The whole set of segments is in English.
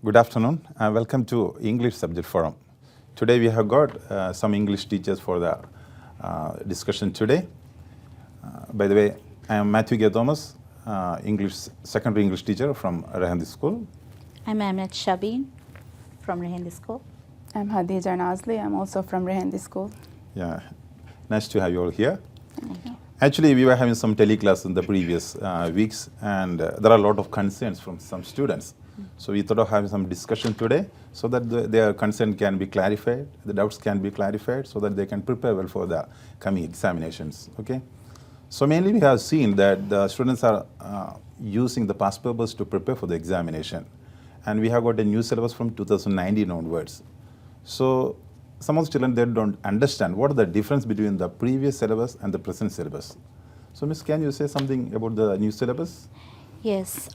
Good afternoon and welcome to English Subject Forum. Today we have got some English teachers for the discussion today. By the way, I am Matthew K. Thomas, secondary English teacher from Rehendi School. I'm Amnat Shabin from Rehendi School. I'm Hadija Nazli. I'm also from Rehendi School. Yeah, nice to have you all here. Thank you. Actually, we were having some teleclass in the previous weeks, and there are a lot of concerns from some students. So we thought of having some discussion today so that their concern can be clarified, the doubts can be clarified, so that they can prepare well for the coming examinations. Okay. So mainly we have seen that the students are using the past papers to prepare for the examination, and we have got a new syllabus from 2019 onwards. So some of the children, they don't understand what are the difference between the previous syllabus and the present syllabus. So Miss, can you say something about the new syllabus? Yes,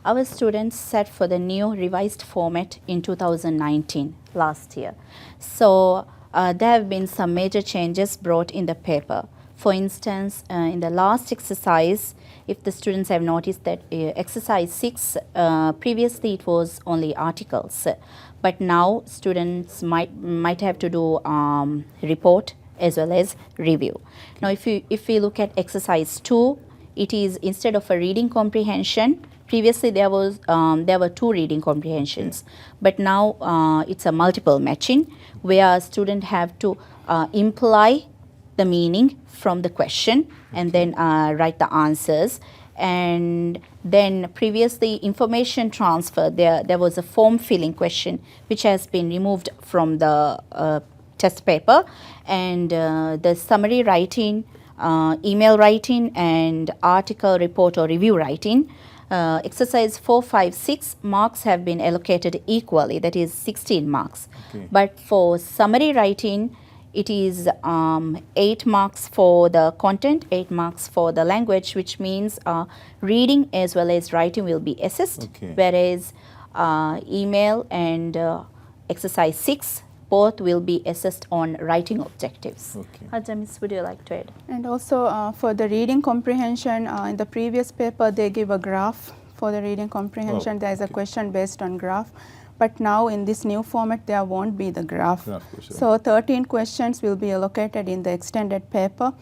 our students set for the new revised format in 2019, last year. So there have been some major changes brought in the paper. For instance, in the last exercise, if the students have noticed that exercise 6, previously it was only articles, but now students might have to do report as well as review. Now if we look at exercise 2, it is instead of a reading comprehension, previously there were 2 reading comprehensions, but now it's a multiple matching where students have to imply the meaning from the question and then write the answers. And then previously information transfer, there was a form filling question which has been removed from the test paper, and the summary writing, email writing and article, report or review writing, exercise 4, 5, 6 marks have been allocated equally, that is 16 marks. Okay. But for summary writing, it is 8 marks for the content, 8 marks for the language, which means reading as well as writing will be assessed, Okay. whereas email and exercise 6 both will be assessed on writing objectives. Okay. Hadja, Miss, would you like to add? And also for the reading comprehension, in the previous paper they give a graph for the reading comprehension. There is a question based on graph. But now in this new format there won't be the graph. So 13 questions will be allocated in the extended paper.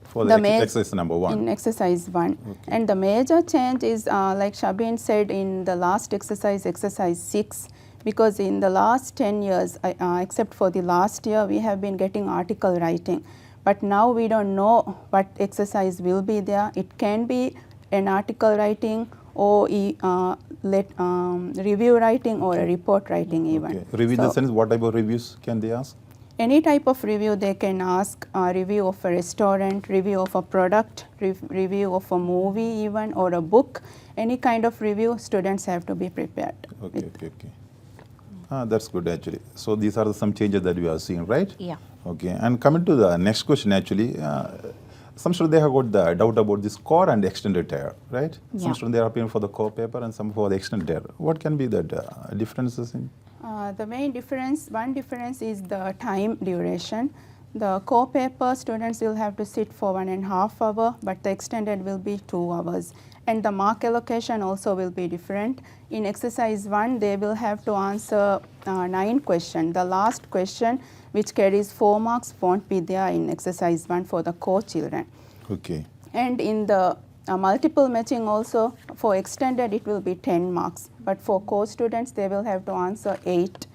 For the exercise number 1. In exercise 1. Okay. And the major change is like Shabin said in the last exercise, exercise 6, because in the last 10 years, except for the last year, we have been getting article writing. But now we don't know what exercise will be there. It can be an article writing or review writing or a report writing even. Okay. Review in the sense, what type of reviews can they ask? Any type of review they can ask, review of a restaurant, review of a product, review of a movie even or a book. Any kind of review, students have to be prepared. Okay. That's good actually. So these are some changes that we are seeing, right? Yeah. Okay. And coming to the next question actually, some students, they have got the doubt about this core and extended tier, right? Yeah. Some students, they are appearing for the core paper and some for the extended tier. What can be the differences in? The main difference, one difference is the time duration. The core paper students will have to sit for 1.5 hours, but the extended will be 2 hours. And the mark allocation also will be different. In exercise 1, they will have to answer 9 questions. The last question, which carries 4 marks, won't be there in exercise 1 for the core children. Okay. And in the multiple matching also, for extended it will be 10 marks. But for core students, they will have to answer 8.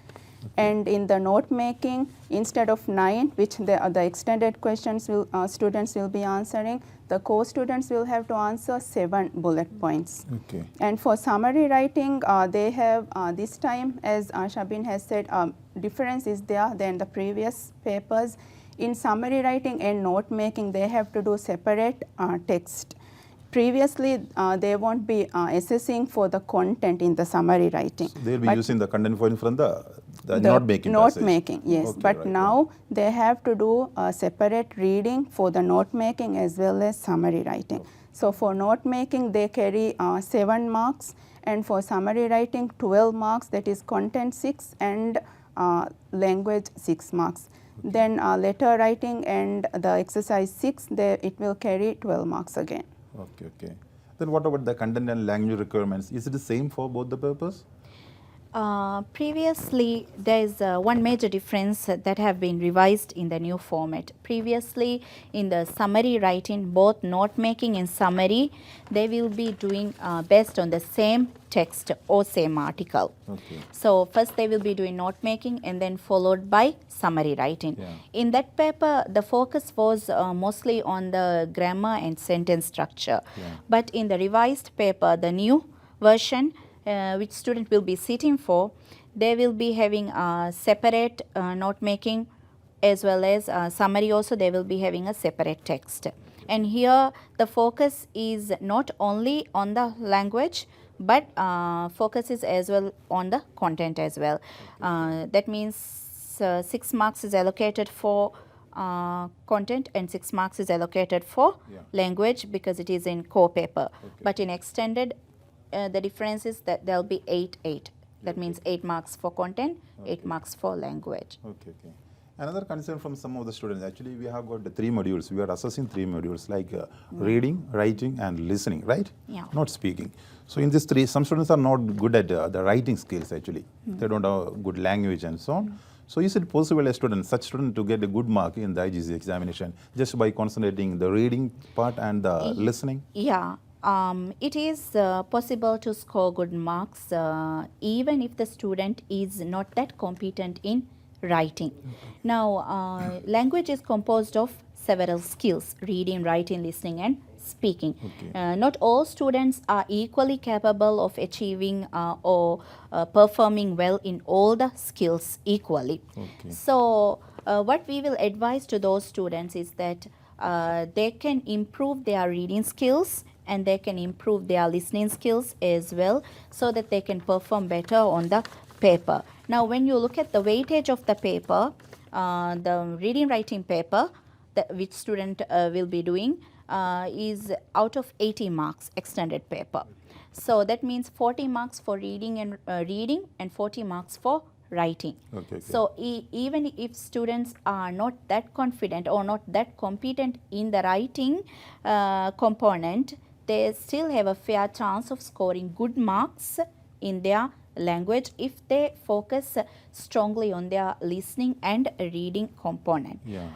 And in the note making, instead of 9, which the extended questions students will be answering, the core students will have to answer 7 bullet points. Okay. And for summary writing, they have this time, as Shabin has said, difference is there than the previous papers. In summary writing and note making, they have to do separate text. Previously, they won't be assessing for the content in the summary writing. So they'll be using the content point from the note making. Note passage. making, yes. Okay, but right, now they have to do a separate reading for the note making as well as summary writing. So for note making, they carry 7 marks, and for summary writing, 12 marks, that is content 6 and language 6 marks. Okay. Then letter writing and the exercise 6, it will carry 12 marks again. Okay. Then what about the content and language requirements? Is it the same for both the papers? Previously, there is one major difference that have been revised in the new format. Previously, in the summary writing, both note making and summary, they will be doing based on the same text or same article. Okay. So first they will be doing note making and then followed by summary writing. Yeah. In that paper, the focus was mostly on the grammar and sentence structure. Yeah. But in the revised paper, the new version, which student will be sitting for, they will be having separate note making as well as summary also. They will be having a separate text. And here the focus is not only on the language, but focus is as well on the content as well. That means 6 marks is allocated for content and 6 marks is allocated for Yeah. language because it is in core paper. Okay. But in extended, the difference is that there will be 8. That Okay. means 8 marks for content, 8 Okay. marks for language. Okay, okay. Another concern from some of the students, actually we have got the 3 modules. We are assessing 3 modules like reading, writing and listening, right? Yeah. Not speaking. So in these 3, some students are not good at the writing skills actually. They don't have good language and so on. So is it possible such student to get a good mark in the IGC examination just by concentrating the reading part and the listening? Yeah, it is possible to score good marks even if the student is not that competent in writing. Now, language is composed of several skills: reading, writing, listening and speaking. Okay. Not all students are equally capable of achieving or performing well in all the skills equally. Okay. So, what we will advise to those students is that they can improve their reading skills and they can improve their listening skills as well so that they can perform better on the paper. Now, when you look at the weightage of the paper, the reading writing paper that which student will be doing is out of 80 marks extended paper. So that means 40 marks for reading and 40 marks for writing. Okay, okay. So even if students are not that confident or not that competent in the writing component, they still have a fair chance of scoring good marks in their language if they focus strongly on their listening and reading component. Yeah.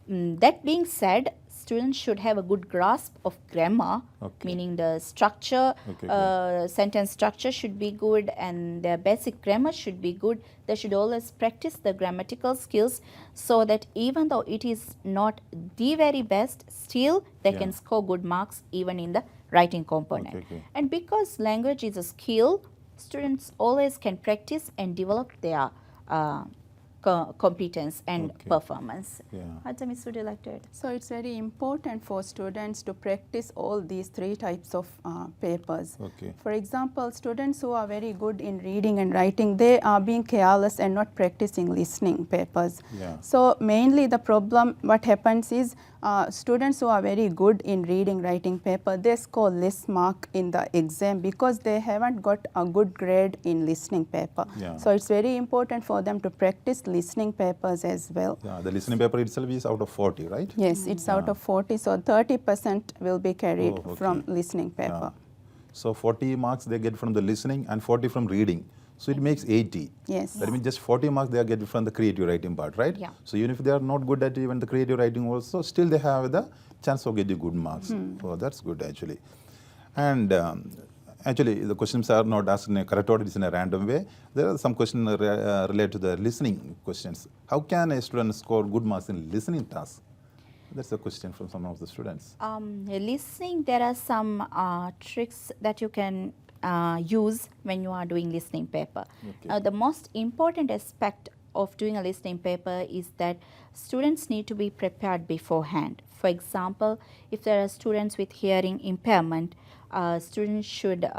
That being said, students should have a good grasp of grammar, Okay. meaning the structure, Okay, sentence structure should be good and their basic grammar should be good. They should always practice the grammatical skills so that even though it is not the very best, still they Yeah. can score good marks even in the writing component. Okay, okay. And because language is a skill, students always can practice and develop their competence and Okay. performance. Yeah. Artemis, would you like to add? So it's very important for students to practice all these 3 types of papers. Okay. For example, students who are very good in reading and writing, they are being careless and not practicing listening papers. Yeah. So mainly the problem, what happens is students who are very good in reading, writing paper, they score less mark in the exam because they haven't got a good grade in listening paper. Yeah. So it's very important for them to practice listening papers as well. Yeah, the listening paper itself is out of 40, right? Yes, it's out Yeah. of 40, so 30% will be carried Oh, okay. from listening paper. Yeah. So 40 marks they get from the listening and 40 from reading. So it makes 80. Yes. That means just 40 marks they are getting from the creative writing part, right? Yeah. So even if they are not good at even the creative writing also, still they have the chance of getting good marks. Oh, that's good actually. And actually the questions are not asked in a correct order, it's in a random way. There are some questions related to the listening questions. How can a student score good marks in listening task? That's a question from some of the students. Listening, there are some tricks that you can use when you are doing listening paper. Okay. The most important aspect of doing a listening paper is that students need to be prepared beforehand. For example, if there are students with hearing impairment, students should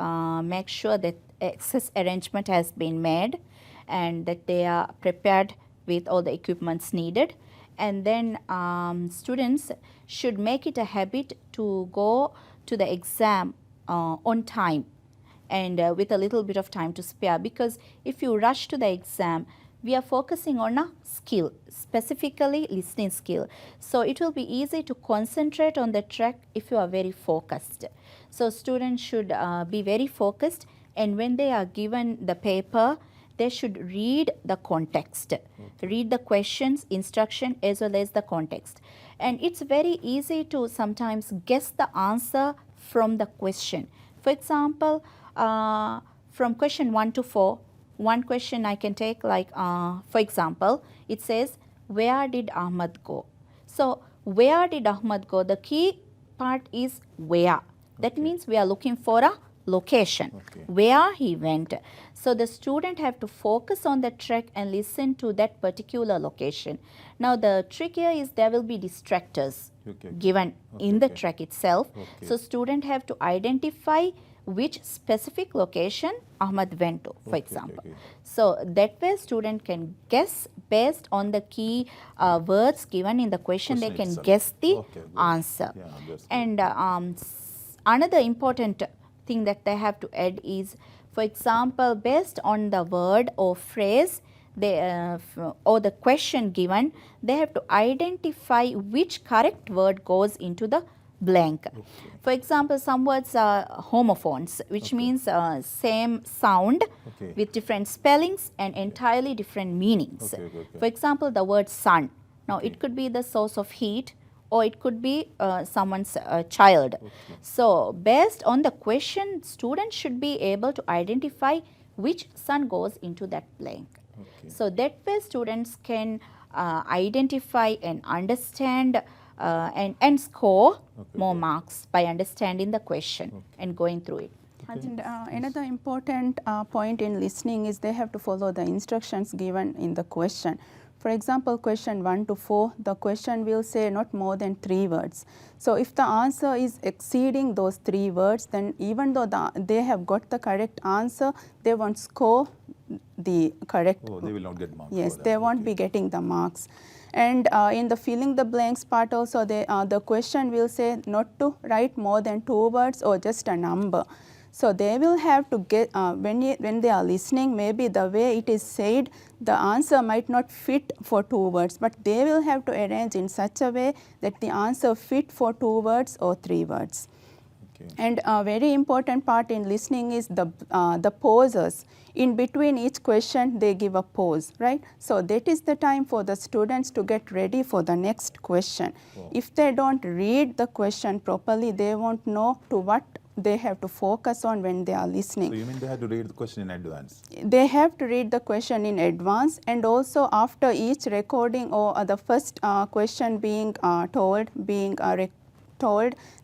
make sure that access arrangement has been made and that they are prepared with all the equipments needed. And then students should make it a habit to go to the exam on time and with a little bit of time to spare, because if you rush to the exam, we are focusing on a skill, specifically listening skill. So it will be easy to concentrate on the track if you are very focused. So students should be very focused, and when they are given the paper, they should read the context, read the questions, instruction as well as the context. And it's very easy to sometimes guess the answer from the question. For example, from question 1 to 4, one question I can take like, for example, it says, where did Ahmad go? So, where did Ahmad go? The key part is where. That means we are looking for a location, where he went. So, the student have to focus on the track and listen to that particular location. Now, the trick here is there will be distractors given in the track itself. So, student have to identify which specific location Ahmad went to, for example. So, that way student can guess based on the key words given in the question, they can guess the answer. And another important thing that they have to add is, for example, based on the word or phrase or the question given, they have to identify which correct word goes into the blank. For example, some words are homophones, which means same sound with different spellings and entirely different meanings. For example, the word sun. Now, it could be the source of heat, or it could be someone's child. So, based on the question, students should be able to identify which sun goes into that blank. So, that way students can identify and understand and score more marks by understanding the question and going through it. And another important point in listening is they have to follow the instructions given in the question. For example, question 1 to 4, the question will say not more than 3 words. So, if the answer is exceeding those 3 words, then even though they have got the correct answer, they won't score the correct. Oh, they will not get marks. Yes, they won't be getting the marks. And in the filling the blanks part also, the question will say not to write more than 2 words or just a number. So, they will have to get, when they are listening, maybe the way it is said, the answer might not fit for 2 words, but they will have to arrange in such a way that the answer fit for 2 words or 3 words. And a very important part in listening is the pauses. In between each question, they give a pause, right? So, that is the time for the students to get ready for the next question. If they don't read the question properly, they won't know to what they have to focus on when they are listening. So, you mean they have to read the question in advance? They have to read the question in advance, and also after each recording or the first question being told,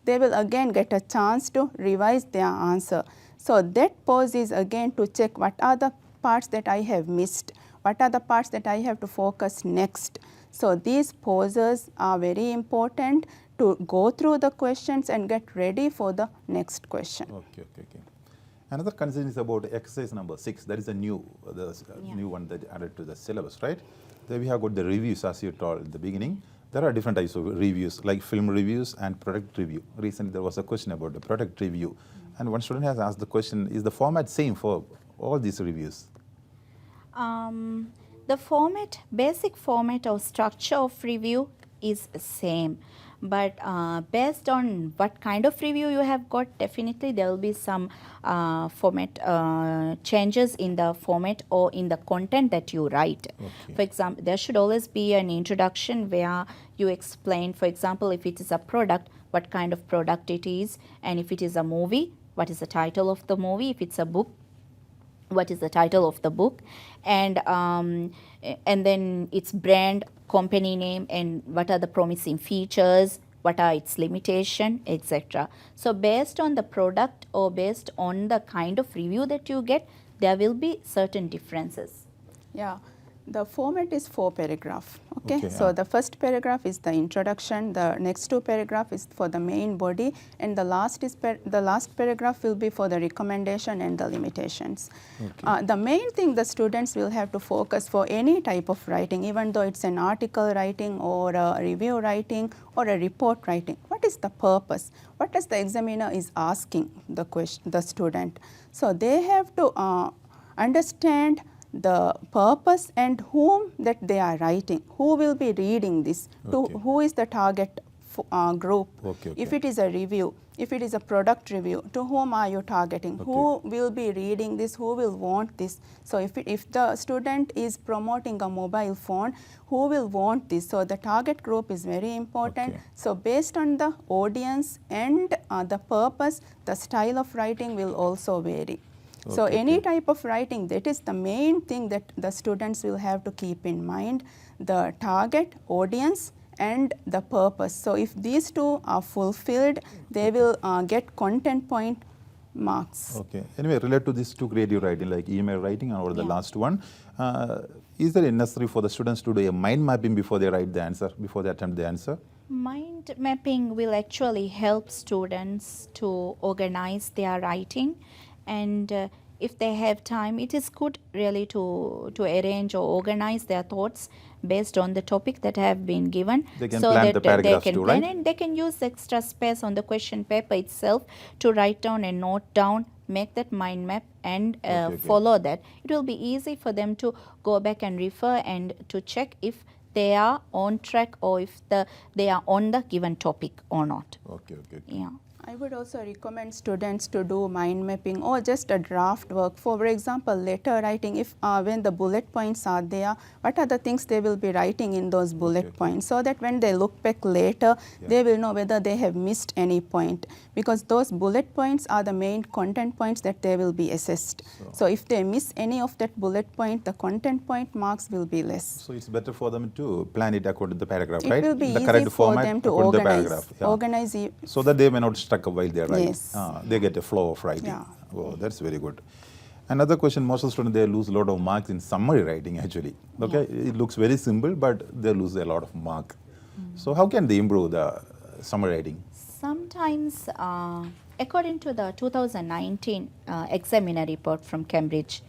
they will again get a chance to revise their answer. So, that pause is again to check what are the parts that I have missed, what are the parts that I have to focus next. So, these pauses are very important to go through the questions and get ready for the next question. Okay. Another concern is about exercise number 6. That is a new one that added to the syllabus, right? There we have got the reviews, as you told at the beginning. There are different types of reviews, like film reviews and product review. Recently, there was a question about the product review. And one student has asked the question, is the format same for all these reviews? The format, basic format or structure of review is same. But based on what kind of review you have got, definitely there will be some format changes in the format or in the content that you write. For example, there should always be an introduction where you explain, for example, if it is a product, what kind of product it is, and if it is a movie, what is the title of the movie, if it's a book, what is the title of the book, and then its brand, company name, and what are the promising features, what are its limitation, etc. So, based on the product or based on the kind of review that you get, there will be certain differences. Yeah. The format is 4 paragraph. Okay. So, the first paragraph is the introduction, the next 2 paragraph is for the main body, and the last paragraph will be for the recommendation and the limitations. The main thing the students will have to focus for any type of writing, even though it's an article writing or a review writing or a report writing, what is the purpose? What does the examiner is asking the student? So, they have to understand the purpose and whom that they are writing, who will be reading this, who is the target group. Okay, If okay. it is a review, if it is a product review, to whom are you targeting? Who will be reading this? Who will want this? So if the student is promoting a mobile phone, who will want this? So the target group is very important. Okay. So based on the audience and the purpose, the style of writing will also vary. So Okay, any okay. type of writing, that is the main thing that the students will have to keep in mind, the target, audience and the purpose. So if these two are fulfilled, they will get content point marks. Okay. Anyway, related to these two creative writing, like email writing or the Yeah. last one, is there necessary for the students to do a mind mapping before they write the answer, before they attempt the answer? Mind mapping will actually help students to organize their writing, and if they have time, it is good really to arrange or organize their thoughts based on the topic that have been given. They can so plan that the they paragraphs can too, plan, right? and they can use extra space on the question paper itself to write down and note down, make that mind map and Okay. follow that. It will be easy for them to go back and refer and to check if they are on track or if they are on the given topic or not. Okay, okay. Yeah. I would also recommend students to do mind mapping or just a draft work. For example, letter writing, if when the bullet points are there, what are the things they will be writing in those bullet okay. points, so that when they look back later, they will know whether they have missed any point, because those bullet points are the main content points that they will be assessed. So if they miss any of that bullet point, the content point marks will be less. So it's better for them to plan it according to the paragraph, It right? will be In the easy correct for format them to according to the organize, paragraph. Yeah. organize So that they may not stuck up while they are writing. Yes. They get a flow of writing. Yeah. Oh, that's very good. Another question, most of the students, they lose a lot of marks in summary writing actually. Okay, it looks very simple, but they lose a lot of mark. So how can they improve the summary writing? Sometimes, according to the 2019 examiner report from Cambridge,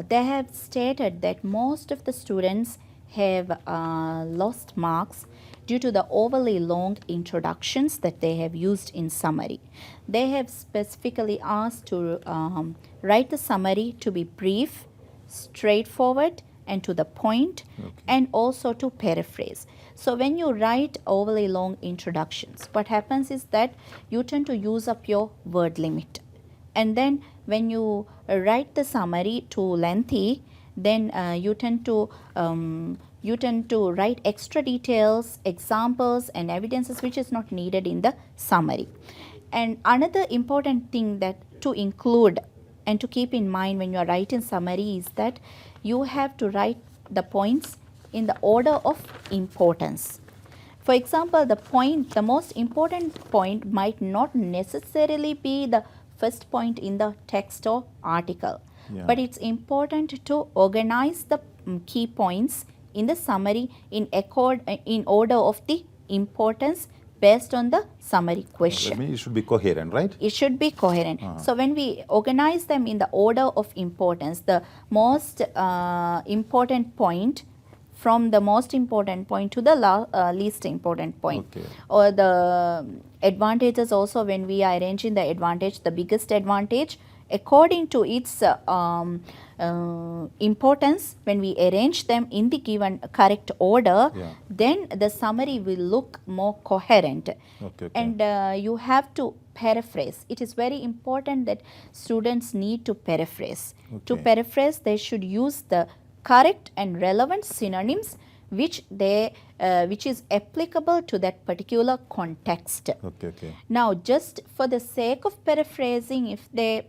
they have stated that most of the students have lost marks due to the overly long introductions that they have used in summary. They have specifically asked to write the summary to be brief, straightforward, and to the point, and also to paraphrase. So when you write overly long introductions, what happens is that you tend to use up your word limit. And then when you write the summary too lengthy, then you tend to write extra details, examples and evidences which is not needed in the summary. And another important thing that to include and to keep in mind when you are writing summary is that you have to write the points in the order of importance. For example, the most important point might not necessarily be the first point in the text or article, Yeah. but it's important to organize the key points in the summary in order of the importance based on the summary That question. means it should be coherent, right? It should be coherent. So when we organize them in the order of importance, the most important point from the most important point to the least important point. Okay. Or the advantages also, when we are arranging the advantage, the biggest advantage according to its importance, when we arrange them in the given correct order, Yeah. then the summary will look more coherent. Okay. And you have to paraphrase. It is very important that students need to paraphrase. To Okay. paraphrase, they should use the correct and relevant synonyms which is applicable to that particular context. Okay. Now, just for the sake of paraphrasing, if they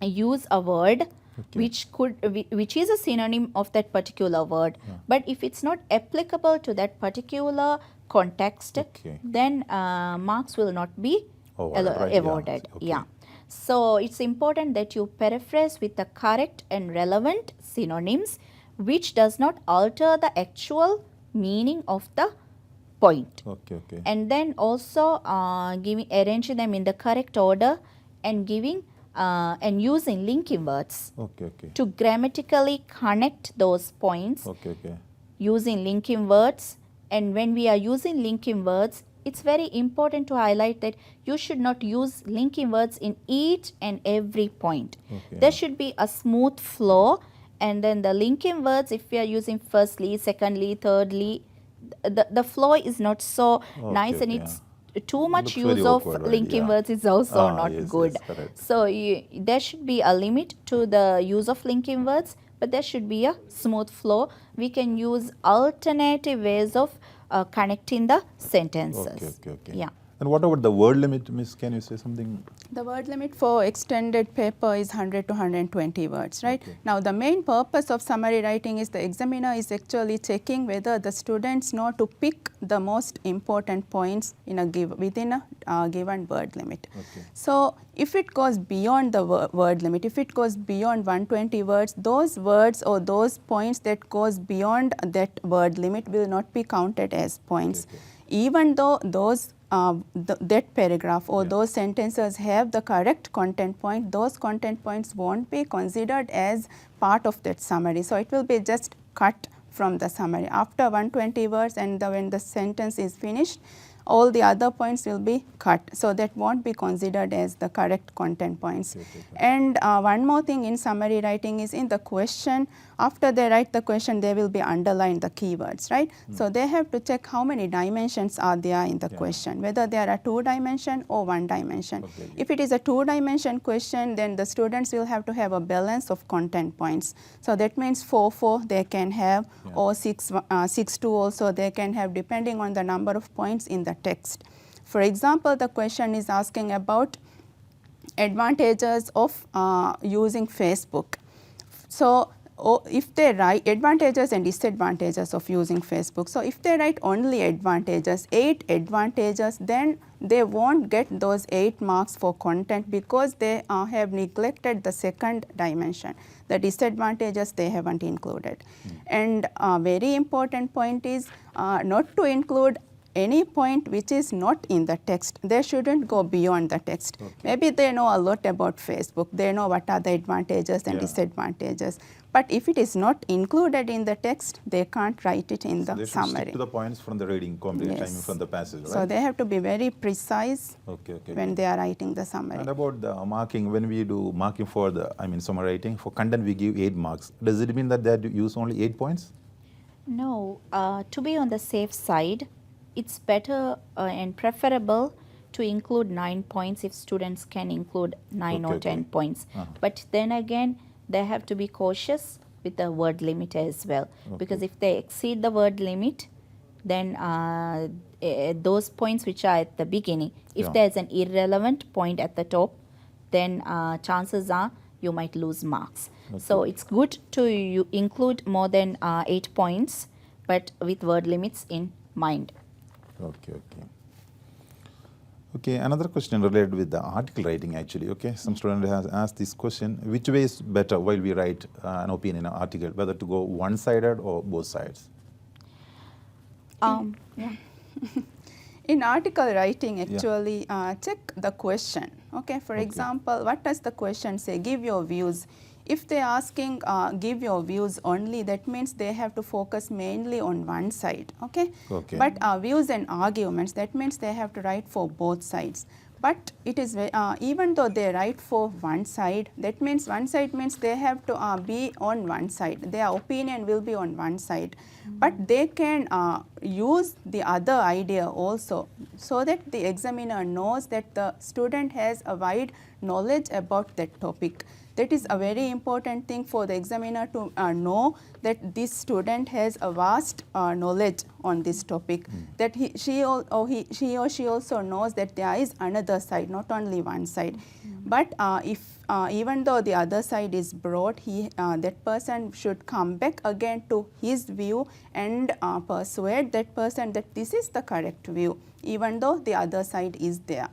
use a word which is a synonym of that particular word, but if it's not applicable to that particular context, Okay. then marks will not be Awarded, right? Yeah. awarded. Okay. Yeah. So it's important that you paraphrase with the correct and relevant synonyms which does not alter the actual meaning of the point. Okay. And then also arranging them in the correct order and giving and using linking words Okay. to grammatically connect those points Okay. using linking words. And when we are using linking words, it's very important to highlight that you should not use linking words in each and every point. Okay. There should be a smooth flow, and then the linking words, if we are using firstly, secondly, thirdly, the flow is not so nice, and okay, it's too much Looks very use of awkward, right? linking Yeah. words is also not Yes, good. yes, correct. So there should be a limit to the use of linking words, but there should be a smooth flow. We can use alternative ways of connecting the sentences. Okay. Yeah. And what about the word limit, Miss? Can you say something? The word limit for extended paper is 100 to 120 words, right? Okay. Now, the main purpose of summary writing is the examiner is actually checking whether the students know to pick the most important points in within a given word limit. Okay. So, if it goes beyond the word limit, if it goes beyond 120 words, those words or those points that goes beyond that word limit will not be counted as points. Okay. Even though those that paragraph or Yeah. those sentences have the correct content point, those content points won't be considered as part of that summary. So, it will be just cut from the summary. After 120 words and when the sentence is finished, all the other points will be cut. So, that won't be considered as the correct content points. Okay. And one more thing in summary writing is in the question, after they write the question, they will be underlined the keywords, right? So, they have to check how many dimensions are there in the Yeah. question, whether there are 2 dimension or 1 dimension. Okay. If it is a 2 dimension question, then the students will have to have a balance of content points. So, that means 4 they can have, Yeah. or 6 2 also they can have, depending on the number of points in the text. For example, the question is asking about advantages of using Facebook. So, if they write advantages and disadvantages of using Facebook. So, if they write only advantages, 8 advantages, then they won't get those 8 marks for content because they have neglected the second dimension. The disadvantages they haven't included. And a very important point is not to include any point which is not in the text. They shouldn't go beyond the text. Okay. Maybe they know a lot about Facebook, they know what are the advantages and Yeah. disadvantages, but if it is not included in the text, they can't write it in So the they should summary. stick to the points from the reading comprehension, I mean Yes. from the passage, right? So, they have to be very precise Okay. when they are writing the summary. And about the marking, when we do marking for the, I mean, summary writing, for content we give 8 marks. Does it mean that they have to use only 8 points? No, to be on the safe side, it's better and preferable to include 9 points if students can include 9 or Okay, 10 okay. points. Uh-huh. But then again, they have to be cautious with the word limit as well, because Okay. if they exceed the word limit, then those points which are at the beginning, if Yeah. there's an irrelevant point at the top, then chances are you might lose marks. So Okay. it's good to include more than 8 points, but with word limits in mind. Okay. Okay, another question related with the article writing actually. Okay, some student has asked this question: which way is better while we write an opinion, an article, whether to go one-sided or both sides? Yeah. In article writing, actually, check the question. Okay, for Okay. example, what does the question say? Give your views. If they are asking give your views only, that means they have to focus mainly on one side. Okay. Okay. But views and arguments, that means they have to write for both sides. But it is even though they write for one side, that means one side means they have to be on one side. Their opinion will be on one side. But they can use the other idea also, so that the examiner knows that the student has a wide knowledge about that topic. That is a very important thing for the examiner to know that this student has a vast knowledge on this topic. That she or she also knows that there is another side, not only one side. But if even though the other side is broad, that person should come back again to his view and persuade that person that this is the correct view, even though the other side is there.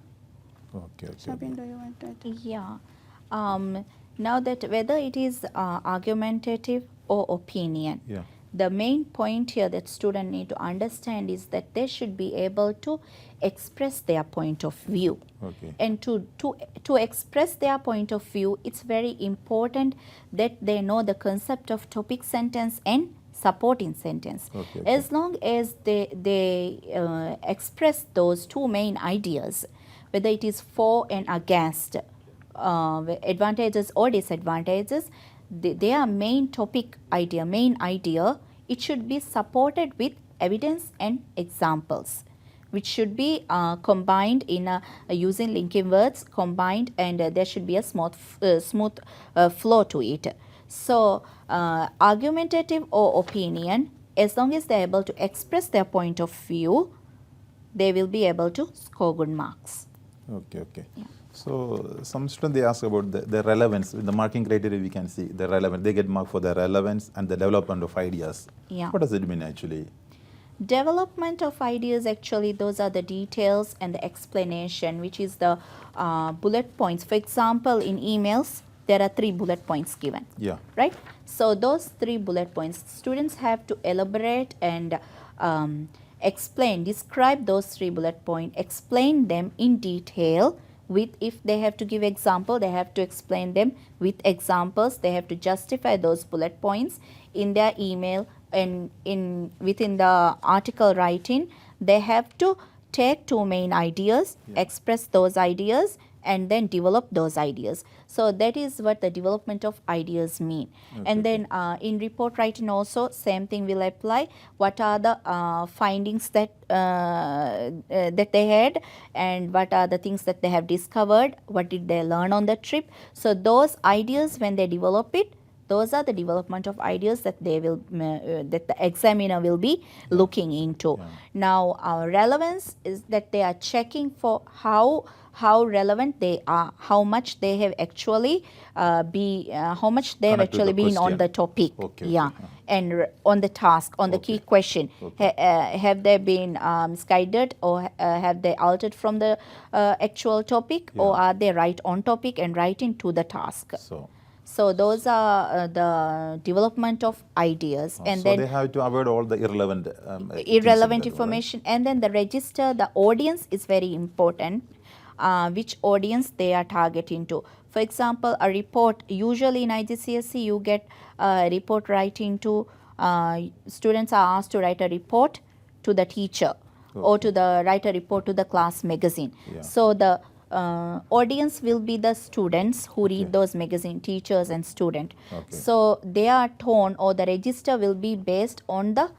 Okay. Shabin, do you want to add? Yeah. Now that whether it is argumentative or opinion, Yeah. the main point here that students need to understand is that they should be able to express their point of view. Okay. And to express their point of view, it's very important that they know the concept of topic sentence and supporting sentence. Okay. As long as they express those two main ideas, whether it is for and against, advantages or disadvantages, their main idea, it should be supported with evidence and examples, which should be combined in using linking words combined, and there should be a smooth flow to it. So argumentative or opinion, as long as they're able to express their point of view, they will be able to score good marks. Okay, okay. Yeah. So some students, they ask about the relevance. In the marking criteria, we can see the relevance. They get marked for the relevance and the development of ideas. Yeah. What does it mean actually? Development of ideas, actually, those are the details and the explanation, which is the bullet points. For example, in emails, there are 3 bullet points given. Yeah. Right? So those 3 bullet points, students have to elaborate and explain, describe those 3 bullet points, explain them in detail with, if they have to give example, they have to explain them with examples. They have to justify those bullet points in their email, and within the article writing. They have to take 2 main ideas, express those ideas, and then develop those ideas. So that is what the development of ideas mean. And then in report writing also, same thing will apply. What are the findings that that they had, and what are the things that they have discovered, what did they learn on the trip. So those ideas, when they develop it, those are the development of ideas that they will that the examiner will be looking into. Now relevance is that they are checking for how relevant they are, how much they have actually how much they have Connect with actually the been on question. the topic. Okay, Yeah. okay. And on the task, on the key question. Have they been misguided, or have they altered from the actual topic, or are they right on topic and right into the task? So those are the development of ideas. And so then they have to avoid all the irrelevant irrelevant things in that, information. And then the register, the audience is very important, which audience they are targeting to. For example, a report, usually in IGCSE you get a report writing to, students are asked to write a report to the teacher, or to the write a report to the class magazine. So the audience will be the students who read those magazine, teachers and student. So their tone or the register will be based on the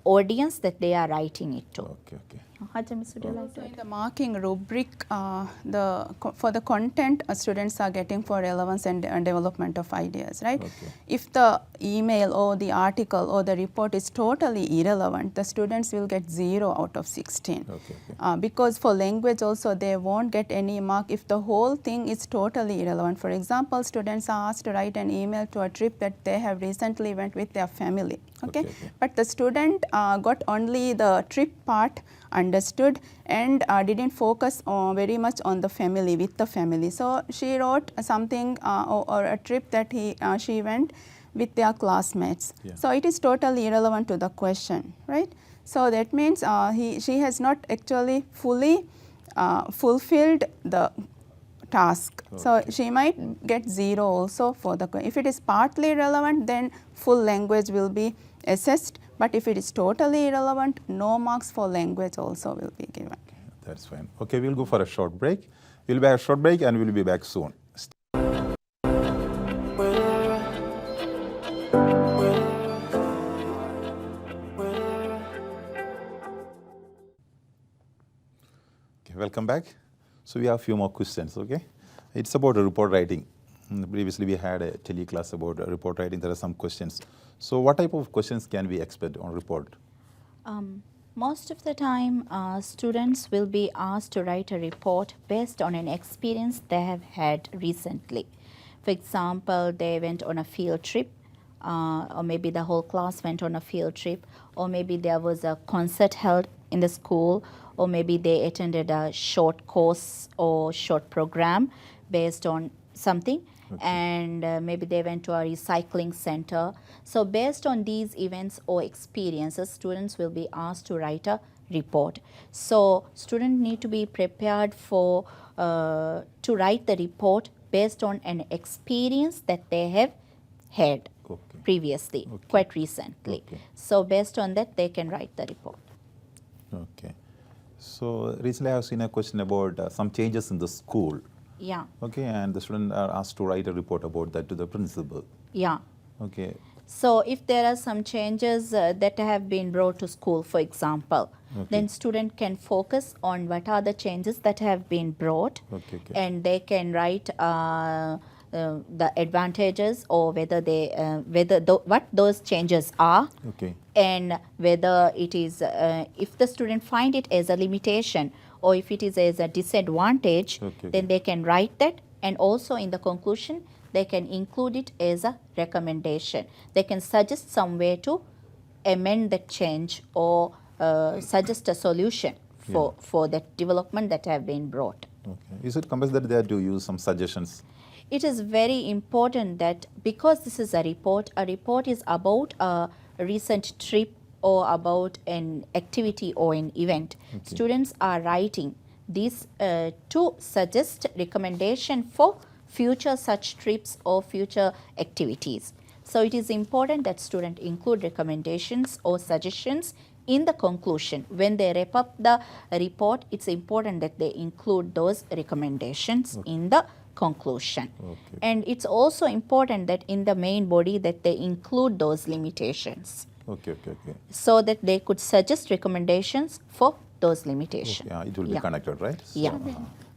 audience that they are writing it to. Okay, okay. Hajamis, would you like to So add? in the marking rubric, for the content, students are getting for relevance and development of ideas, right? Okay. If the email or the article or the report is totally irrelevant, the students will get 0 out of 16. Okay, okay. Because for language also, they won't get any mark if the whole thing is totally irrelevant. For example, students are asked to write an email to a trip that they have recently went with their family. Okay, but the student got only the trip part understood and didn't focus very much on the family, with the family. So she wrote something or a trip that she went with their classmates. So it is totally irrelevant to the question, right? So that means she has not actually fully fulfilled the task. So she might get 0 also for the, if it is partly relevant, then full language will be assessed, but if it is totally irrelevant, no marks for language also will be given. That's fine. Okay, we'll go for a short break. We'll be a short break and we'll be back soon. Okay, welcome back. So we have a few more questions, okay? It's about report writing. Previously we had a tele class about report writing. There are some questions. So what type of questions can we expect on report? Most of the time, students will be asked to write a report based on an experience they have had recently. For example, they went on a field trip, or maybe the whole class went on a field trip, or maybe there was a concert held in the school, or maybe they attended a short course or short program based on something. And maybe they went to a recycling center. So based on these events or experiences, students will be asked to write a report. So students need to be prepared for to write the report based on an experience that they have had previously, quite recently. So based on that, they can write the report. Okay. So recently I have seen a question about some changes in the school. Yeah. Okay, and the students are asked to write a report about that to the principal. Yeah. Okay. So if there are some changes that have been brought to school, for example, then student can focus on what are the changes that have been brought, and they can write the advantages, or whether they what those changes are, and whether it is if the student find it as a limitation or if it is as a disadvantage, then they can write that, and also in the conclusion they can include it as a recommendation. They can suggest some way to amend that change, or suggest a solution for that development that have been brought. Is it compulsory that they have to use some suggestions? It is very important that, because this is a report is about a recent trip or about an activity or an event. Students are writing this to suggest recommendation for future such trips or future activities. So it is important that student include recommendations or suggestions in the conclusion. When they wrap up the report, it's important that they include those recommendations in the conclusion. And it's also important that in the main body that they include those limitations. So that they could suggest recommendations for those limitations. Yeah, it will be connected, right? Yeah.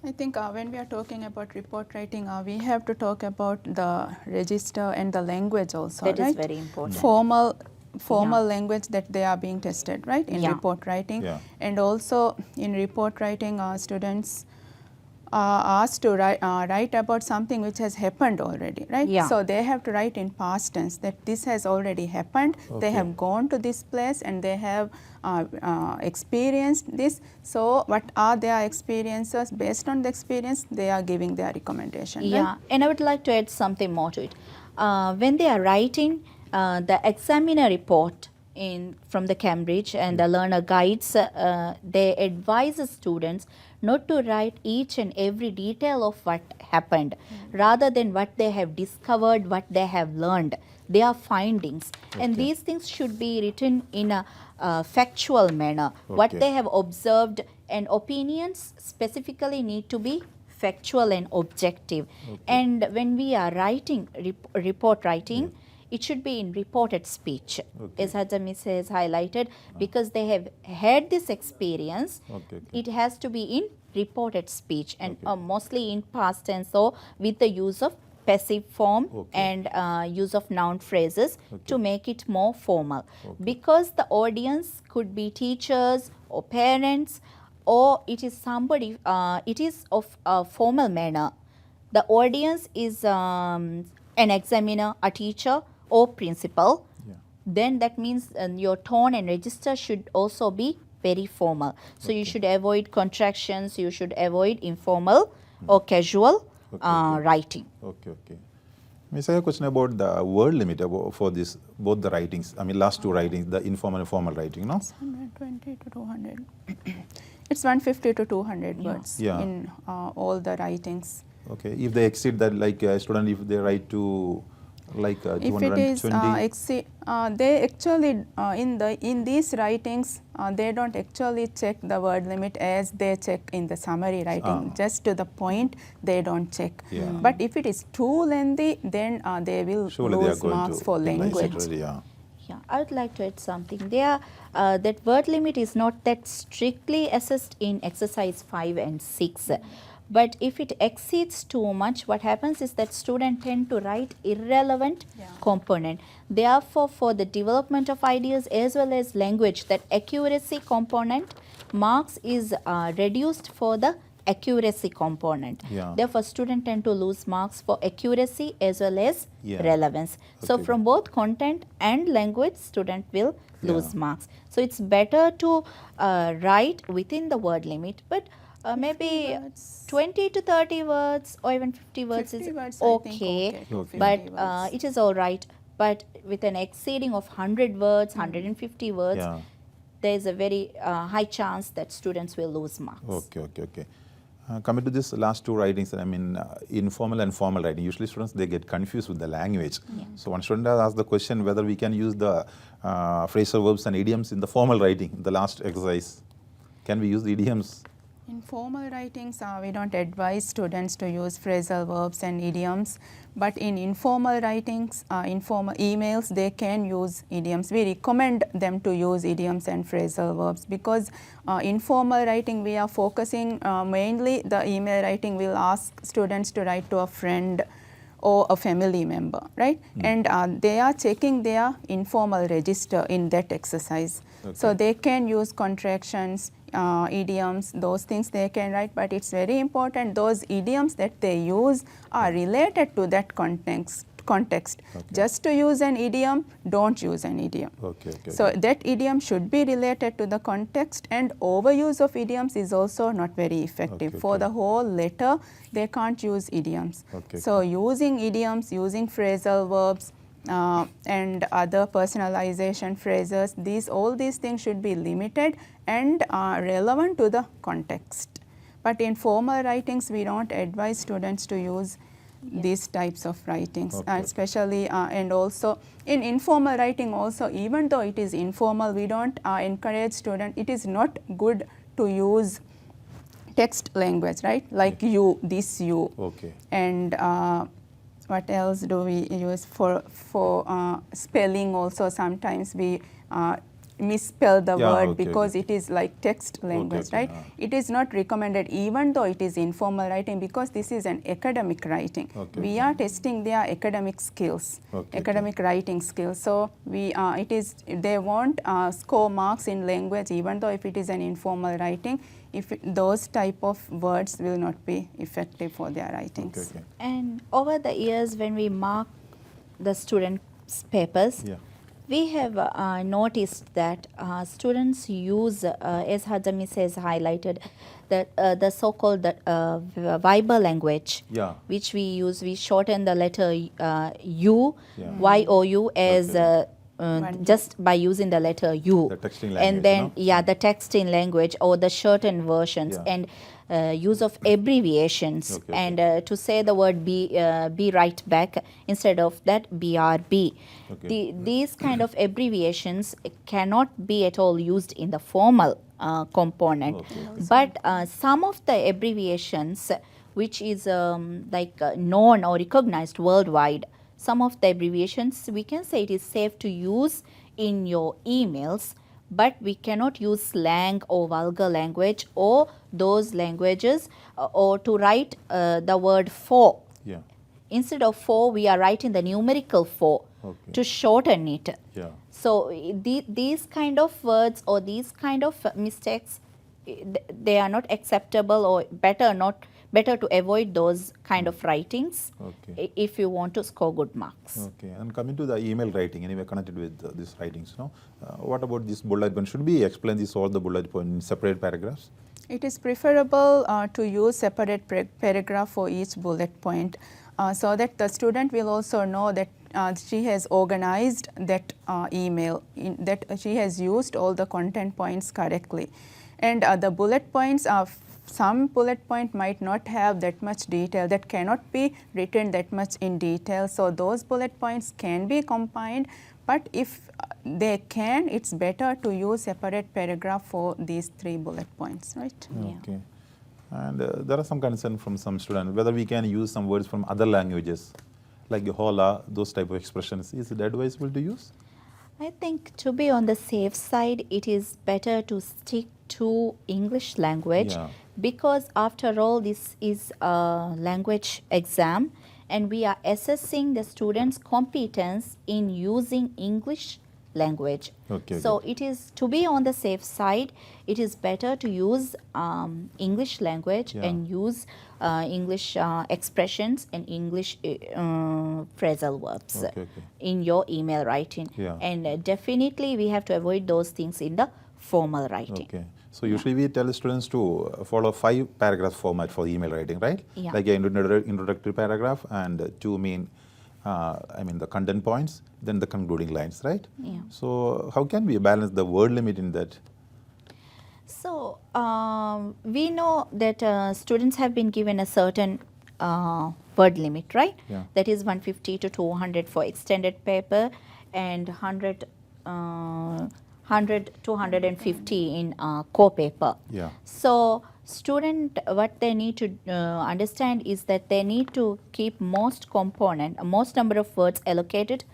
I think when we are talking about report writing, we have to talk about the register and the language also, That right? is very important. Formal language that they are being tested, right, in report writing. And also in report writing, students are asked to write about something which has happened already, right? So they have to write in past tense that this has already happened. They have gone to this place and they have experienced this. So what are their experiences? Based on the experience, they are giving their recommendation. Yeah, right? and I would like to add something more to it. When they are writing the examiner report from the Cambridge and the learner guides, they advise the students not to write each and every detail of what happened, rather than what they have discovered, what they have learned, their findings. And these things should be written in a factual manner. What they have observed, and opinions specifically need to be factual and objective. And when we are writing report writing, it should be in reported speech, as Hajamis has highlighted, because they have had this experience. It has to be in reported speech, and mostly in past tense, or with the use of passive form and use of noun phrases to make it more formal. Because the audience could be teachers or parents, or it is somebody, it is of a formal manner. The audience is an examiner, a teacher, or principal. Then that means your tone and register should also be very formal. So you should avoid contractions, you should avoid informal or casual writing. Miss, I have a question about the word limit for this, both the writings. I mean, last two writings, the informal and formal writing, no? It's 120 to 200. It's 150 to 200 words in all the writings. If they exceed that, like a student, if they write to like 220. If it is they actually in these writings they don't actually check the word limit as they check in the summary writing. Just to the point, they don't check. But if it is too lengthy, then they will lose marks for language. Yeah, I would like to add something there. That word limit is not that strictly assessed in exercise 5 and 6. But if it exceeds too much, what happens is that students tend to write irrelevant component. Therefore, for the development of ideas as well as language, that accuracy component marks is reduced for the accuracy component. Therefore, students tend to lose marks for accuracy as well as relevance. So from both content and language, student will lose marks. So it's better to write within the word limit, but maybe 20 to 30 words or even 50 words 50 is words, okay, but it is all right. But with an exceeding of 100 words, 150 words, there is a very high chance that students will lose marks. Coming to this last two writings, I mean, informal and formal writing. Usually students, they get confused with the language. So one student has asked the question whether we can use the phrasal verbs and idioms in the formal writing, the last exercise. Can we use the idioms In formal writings, we don't advise students to use phrasal verbs and idioms, but in informal writings, informal emails, they can use idioms. We recommend them to use idioms and phrasal verbs because informal writing, we are focusing mainly the email writing will ask students to write to a friend or a family member, right? And they are checking their informal register in that exercise. So Okay. they can use contractions, idioms, those things they can write, but it's very important those idioms that they use are related to that context. Okay. Just to use an idiom, don't use an idiom. Okay, okay. So that idiom should be related to the context, and overuse of idioms is also not very effective. Okay, For okay. the whole letter, they can't use idioms. Okay, So using idioms, using phrasal verbs, and other personalization phrases, all these things should be limited and relevant to the context. But in formal writings, we don't advise students to use these types of writings, Okay. especially and also in informal writing also, even though it is informal, we don't encourage students, it is not good to use text language, right? Like you, this you. Okay. And what else do we use for spelling also? Sometimes we misspell the Yeah, word okay, because okay. it is like text language, okay, right? ah. It is not recommended even though it is informal writing because this is an academic writing. Okay, We okay. are testing their academic skills, Okay, academic writing skills. So they won't score marks in language even though if it is an informal writing, those type of words will not be effective for their writings. Okay, okay. And over the years, when we mark the students' papers, Yeah. we have noticed that students use, as Hajami says, highlighted, that the so-called Viber language, Yeah. which we use. We shorten the letter U, Yeah. Y-O-U, as Okay. just by using the letter U. The texting language, And then, no? yeah, the texting language or the shortened versions, Yeah. and use of abbreviations, Okay, and to say the word be right back instead of that BRB. Okay. These kind of abbreviations cannot be at all used in the formal component. Okay. But some of the abbreviations which is known or recognized worldwide, some of the abbreviations we can say it is safe to use in your emails, but we cannot use slang or vulgar language or those languages or to write the word for. Yeah. Instead of 4, we are writing the numerical 4 Okay. to shorten it. Yeah. So these kind of words or these kind of mistakes, they are not acceptable, or better to avoid those kind of writings Okay. if you want to score good marks. Okay. And coming to the email writing, anyway, connected with these writings, no? What about this bullet point? Should we explain this all the bullet point in separate paragraphs? It is preferable to use separate paragraph for each bullet point so that the student will also know that she has organized that email, that she has used all the content points correctly. And the bullet points are, some bullet point might not have that much detail, that cannot be written that much in detail. So those bullet points can be combined, but if they can, it's better to use separate paragraph for these 3 bullet points, right? Yeah. Okay. And there are some concern from some students whether we can use some words from other languages like hola, those type of expressions. Is it advisable to use? I think to be on the safe side, it is better to stick to English language, Yeah. because after all this is a language exam and we are assessing the students' competence in using English language. Okay, So okay. it is, to be on the safe side, it is better to use English language Yeah. and use English expressions and English phrasal verbs Okay, okay. in your email writing. Yeah. And definitely we have to avoid those things in the formal writing. Okay. So usually we tell students to follow 5 paragraph format for email writing, right? Yeah. Like an introductory paragraph and 2 main, the content points, then the concluding lines, right? Yeah. So how can we balance the word limit in that? So we know that students have been given a certain word limit, right? Yeah. That is 150 to 200 for extended paper and 100 100 to 150 in core paper. Yeah. So student, what they need to understand is that they need to keep most number of words allocated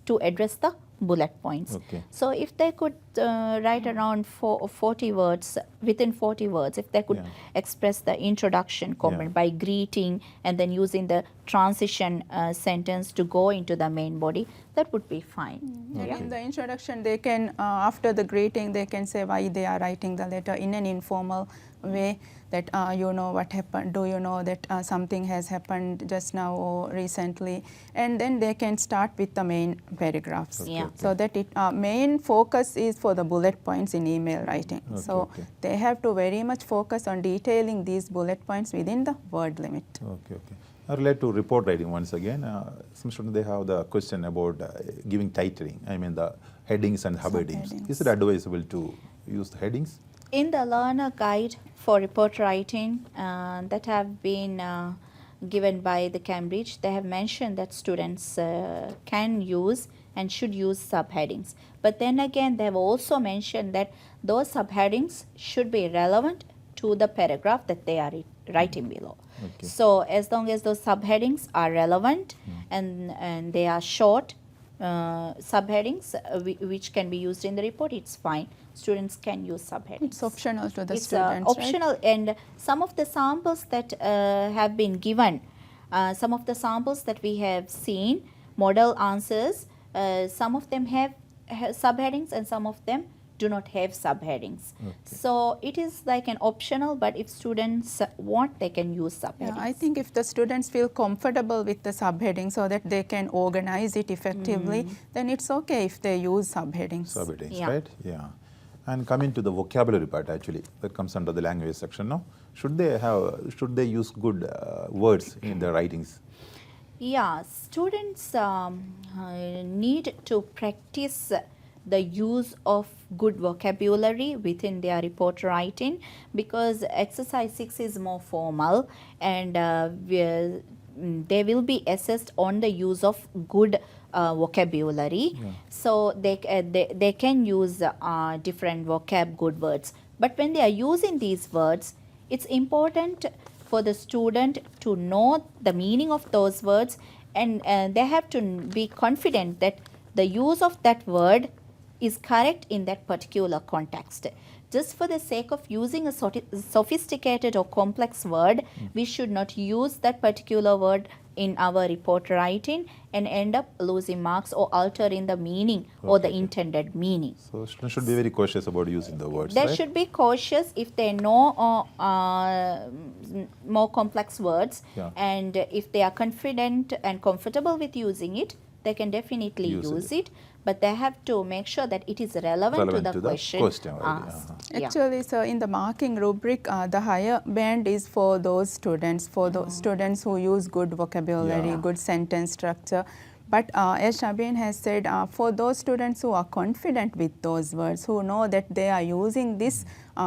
to address the bullet points. Okay. So if they could write around 40 words, within 40 words, if they could Yeah. express the introduction comment Yeah. by greeting and then using the transition sentence to go into the main body, that would be fine. And Yeah. in the introduction, they can, after the greeting, they can say why they are writing the letter in an informal way, that you know what happened, do you know that something has happened just now or recently, and then they can start with the main paragraphs. Okay, Yeah. So that it main focus is for the bullet points in email writing. Okay, So okay. they have to very much focus on detailing these bullet points within the word limit. Okay, okay. Relate to report writing once again. Some students, they have the question about giving titling. I mean the headings and subheadings. Subheadings. Is it advisable to use the headings? In the learner guide for report writing that have been given by the Cambridge, they have mentioned that students can use and should use subheadings. But then again, they have also mentioned that those subheadings should be relevant to the paragraph that they are writing below. Okay. So as long as those subheadings are relevant and they are short subheadings which can be used in the report, it's fine. Students can use subheadings. It's optional to the It's students, optional, and some of the samples that have been given, some of the samples that we have seen, model answers, some of them have subheadings and some of them do not have subheadings. Okay. So it is like an optional, but if students want, they can use subheadings. Yeah, I think if the students feel comfortable with the subheading so that they can organize it effectively, then it's okay if they use subheadings. Subheadings, Yeah. right? Yeah. And coming to the vocabulary part, actually, that comes under the language section now. Should they use good words in their writings? Yeah, students need to practice the use of good vocabulary within their report writing, because exercise 6 is more formal and they will be assessed on the use of good vocabulary. Yeah. So they can use different vocab good words. But when they are using these words, it's important for the student to know the meaning of those words, and they have to be confident that the use of that word is correct in that particular context. Just for the sake of using a sophisticated or complex word, we should not use that particular word in our report writing and end up losing marks or altering the meaning or the Okay. intended meaning. So students should be very cautious about using the words, They right? should be cautious if they know more complex words, Yeah. and if they are confident and comfortable with using it, they can definitely Use use it. it. But they have to make sure that it is relevant to the question right? asked. Yeah. Actually, so in the marking rubric, the higher band is for those students, students who use good vocabulary, Yeah. good sentence structure. But as Shabin has said, for those students who are confident with those words, who know that they are using this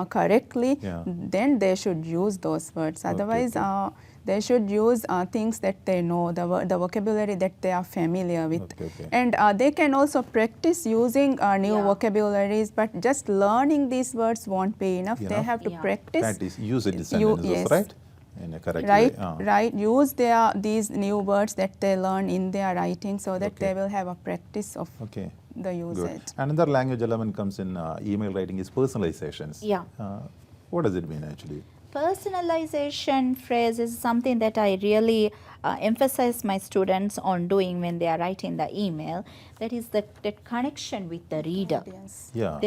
correctly, Yeah. then they should use those words. Otherwise, okay. they should use things that they know, the vocabulary that they are familiar with. Okay, okay. And they can also practice using new Yeah. vocabularies, but just learning these words won't be enough. They Enough. have to Yeah. practice. Use it in You- sentences, yes. right? In a correct Right, way. right. Use these new words that they learn in their writing, so that Okay. they will have a practice of Okay. the Good. usage. Another language element comes in email writing is personalizations. Yeah. What does it mean actually? Personalization phrase is something that I really emphasize my students on doing when they are writing the email. That is that connection with the reader. Audience. Yeah.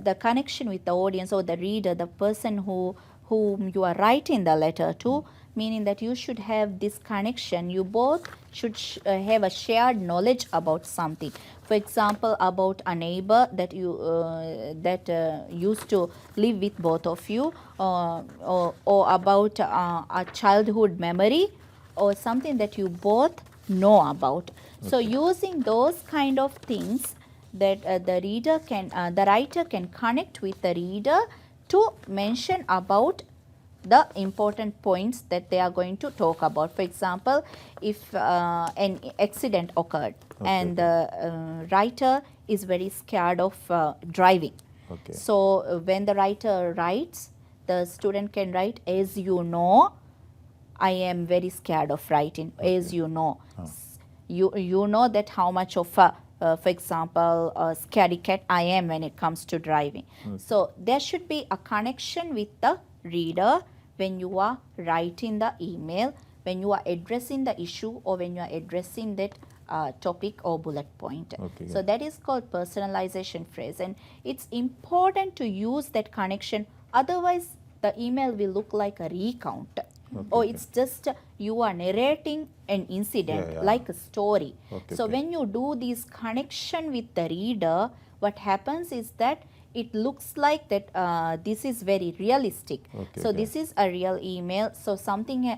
The connection with the audience or the reader, the person whom you are writing the letter to, meaning that you should have this connection. You both should have a shared knowledge about something. For example, about a neighbor that you used to live with both of you, or about a childhood memory, or something that you both know about. So using those kind of things, that the writer can connect with the reader to mention about the important points that they are going to talk about. For example, if an accident occurred and the writer is very scared of driving. Okay. So when the writer writes, the student can write, as you know, I am very scared of writing, as you know. You know that how much of a, for example, a scaredy cat I am when it comes to driving. So there should be a connection with the reader when you are writing the email, when you are addressing the issue, or when you are addressing that topic or bullet point. Okay, So that is called personalization phrase, and it's important to use that connection, otherwise the email will look like a recount. Or it's just you are narrating an incident Yeah, yeah. like a story. Okay, So okay. when you do this connection with the reader, what happens is that it looks like that this is very realistic. Okay, So okay. this is a real email. So something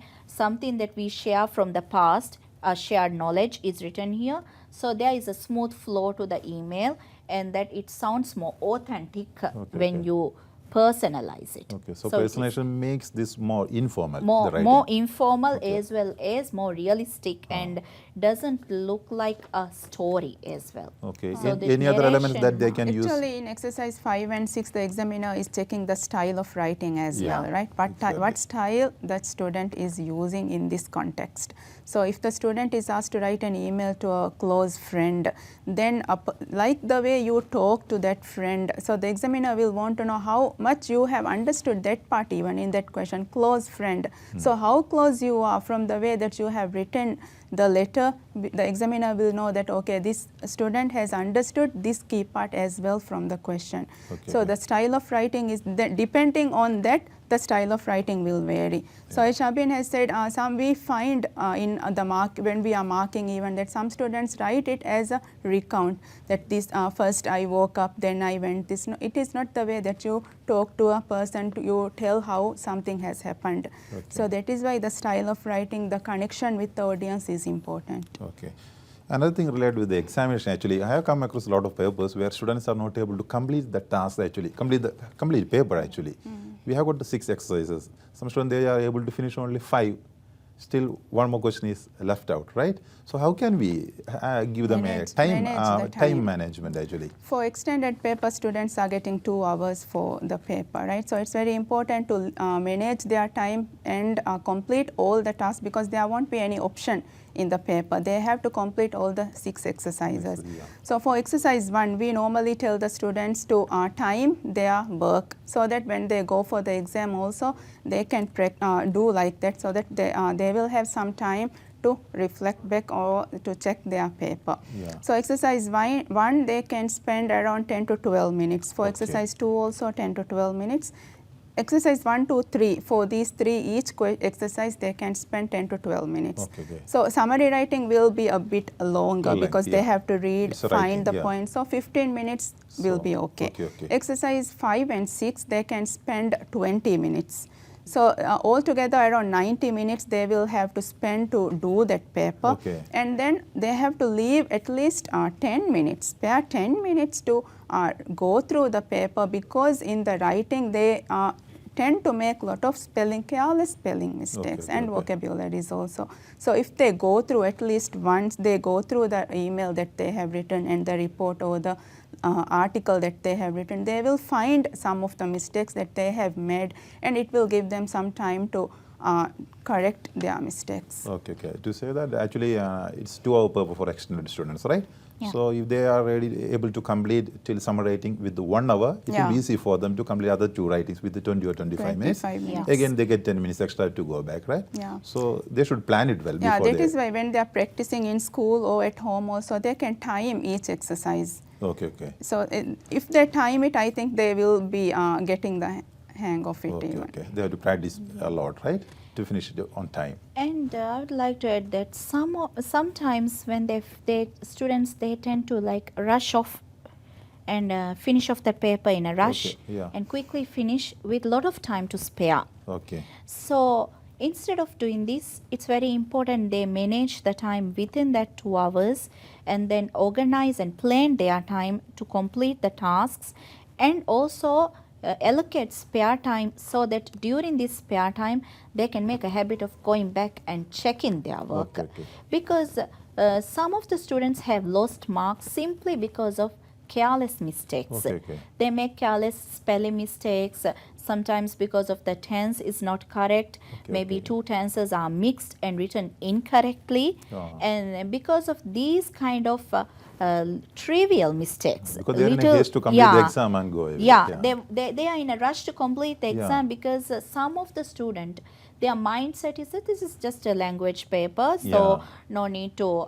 that we share from the past, shared knowledge is written here. So there is a smooth flow to the email, and that it sounds more authentic when okay. you personalize it. Okay, so it's personalization makes this more informal. more the writing. more informal Okay. as well as more realistic, and doesn't look like a story as well. Okay. So the Any other elements that they narration, can use? Actually, in exercise 5 and 6, the examiner is checking the style of writing as Yeah, well, right? What, exactly. what style that student is using in this context. So if the student is asked to write an email to a close friend, then like the way you talk to that friend, so the examiner will want to know how much you have understood that part even in that question, close friend. So how close you are from the way that you have written the letter, the examiner will know that, okay, this student has understood this key part as well from the question. Okay, So okay. the style of writing is that depending on that, the style of writing will vary. So Shabin has said some we find in the mark when we are marking even that some students write it as a recount, that this first I woke up, then I went this. No, it is not the way that you talk to a person, you tell how something has happened. Okay. So that is why the style of writing, the connection with the audience is important. Okay. Another thing related with the examination, actually, I have come across a lot of papers where students are not able to complete the task, actually, complete paper, actually. We have got the 6 exercises. Some students, they are able to finish only 5. Still, one more question is left out, right? So how can we give them Manage a time, the time time. management, actually? For extended paper, students are getting 2 hours for the paper, right? So it's very important to manage their time and complete all the tasks, because there won't be any option in the paper. They have to complete all the 6 exercises. Yeah. So for exercise 1, we normally tell the students to time their work, so that when they go for the exam also, they can do like that, so that they will have some time to reflect back or to check their paper. Yeah. So exercise 1, they can spend around 10 to 12 minutes. For Okay. exercise 2 also 10 to 12 minutes. Exercise 1, 2, 3, for these 3 each exercise they can spend 10 to 12 minutes. Okay, okay. So summary writing will be a bit longer Length, because they yeah. have to read, It's a find writing, the yeah. points. So 15 minutes will So, be okay. okay. Exercise 5 and 6, they can spend 20 minutes. So altogether around 90 minutes they will have to spend to do that paper. Okay. And then they have to leave at least 10 minutes, spare 10 minutes to go through the paper, because in the writing they tend to make a lot of careless spelling mistakes Okay, and okay. vocabularies also. So if they go through at least once, they go through the email that they have written and the report or the article that they have written, they will find some of the mistakes that they have made, and it will give them some time to correct their mistakes. Okay, okay. To say that, actually, it's 2-hour paper for extended students, right? Yeah. So if they are able to complete till summer writing with the 1 hour, it Yeah. will be easy for them to complete other 2 writings with the 20 or 25 minutes. 25 minutes. Again, they get 10 minutes extra to go back, right? Yeah. So they should plan it well Yeah, before that they... is why when they are practicing in school or at home also, they can time each exercise. Okay, okay. So if they time it, I think they will be getting the hang of it Okay, even. okay. They have to practice a lot, right? To finish it on time. And I would like to add that sometimes when students they tend to like rush off and finish off the paper in a rush, Okay, yeah. and quickly finish with a lot of time to spare. Okay. So instead of doing this, it's very important they manage the time within that 2 hours, and then organize and plan their time to complete the tasks, and also allocate spare time so that during this spare time they can make a habit of going back and checking their work. Okay. Because some of the students have lost marks simply because of careless mistakes. Okay. They make careless spelling mistakes, sometimes because of the tense is not correct. Maybe two tenses are mixed and written incorrectly. And because of these kind of trivial mistakes. Because they are in a haste to complete the exam and go away. They are in a rush to complete the exam because some of the student, their mindset is that this is just a language paper, so no need to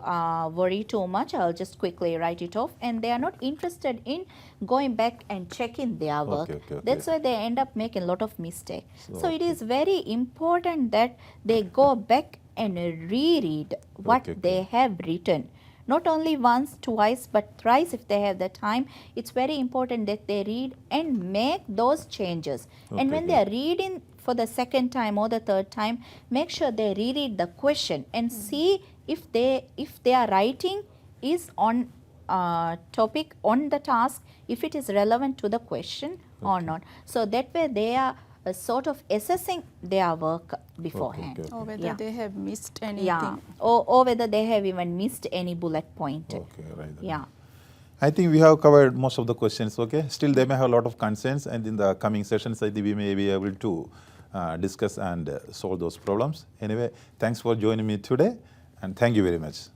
worry too much. I'll just quickly write it off, and they are not interested in going back and checking their work. That's why they end up making a lot of mistakes. So it is very important that they go back and reread what they have written. Not only once, twice, but thrice if they have the time. It's very important that they read and make those changes. And when they are reading for the second time or the third time, make sure they reread the question and see if their writing is on topic, on the task, if it is relevant to the question or not. So that way they are sort of assessing their work beforehand. Or whether they have missed anything. Yeah, or whether they have even missed any bullet point. Okay, right. Yeah. I think we have covered most of the questions, okay? Still, they may have a lot of concerns, and in the coming sessions, I think we may be able to discuss and solve those problems. Anyway, thanks for joining me today, and thank you very much.